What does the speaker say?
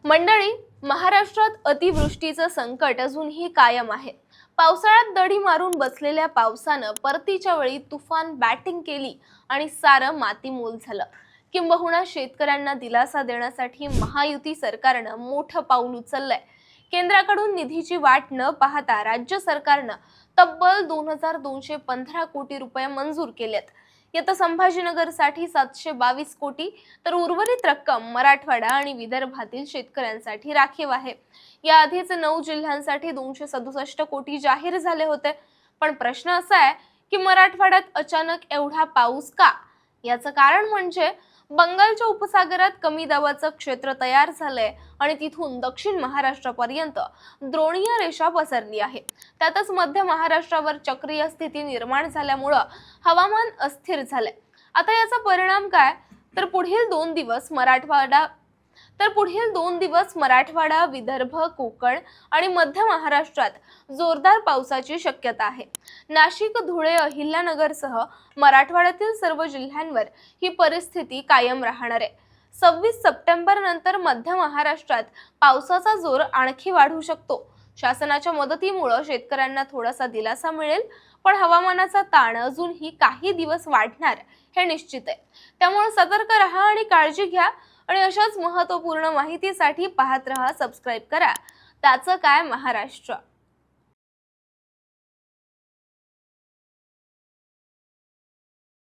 मंडळी, महाराष्ट्रात अतिवृष्टीचं संकट अजूनही कायम आहे। पावसाळ्यात दडी मारून बसलेल्या पावसानं परतीच्या वेळी तुफान बॅटिंग केली आणि सारं मातीमोल झालं। किंबहुना शेतकऱ्यांना दिलासा देण्यासाठी महायुती सरकारनं मोठं पाऊल उचललंय। केंद्राकडून निधीची वाट न पाहता राज्य सरकारनं तब्बल 2215 कोटी रुपये मंजूर केलेत। यात संभाजीनगरसाठी 722 कोटी तर उर्वरित रक्कम मराठवाडा आणि विदर्भातील शेतकऱ्यांसाठी राखीव आहे। याआधीच 9 जिल्ह्यांसाठी 267 कोटी जाहीर झाले होते। पण प्रश्न असा आहे की मराठवाड्यात अचानक एवढा पाऊस का? याचं कारण म्हणजे बंगालच्या उपसागरात कमी दाबाचं क्षेत्र तयार झालंय आणि तिथून दक्षिण महाराष्ट्रापर्यंत द्रोणीय रेषा पसरली आहे। त्यातच मध्य महाराष्ट्रावर चक्रीय स्थिती निर्माण झाल्यामुळे हवामान अस्थिर झालंय। आता याचा परिणाम काय? तर पुढील दोन दिवस मराठवाडा, विदर्भ, कोकण आणि मध्य महाराष्ट्रात जोरदार पावसाची शक्यता आहे। नाशिक, धुळे, अहिल्यानगरसह मराठवाड्यातील सर्व जिल्ह्यांवर ही परिस्थिती कायम राहणार आहे। 26 सप्टेंबर नंतर मध्य महाराष्ट्रात पावसाचा जोर आणखी वाढू शकतो। शासनाच्या मदतीमुळे शेतकऱ्यांना थोडासा दिलासा मिळेल, पण हवामानाचा ताण अजूनही काही दिवस वाढणार हे निश्चित आहे। त्यामुळे सतर्क रहा आणि काळजी घ्या आणि अशाच महत्त्वपूर्ण माहितीसाठी पाहत रहा, सबस्क्राइब करा। त्याचं काय महाराष्ट्र।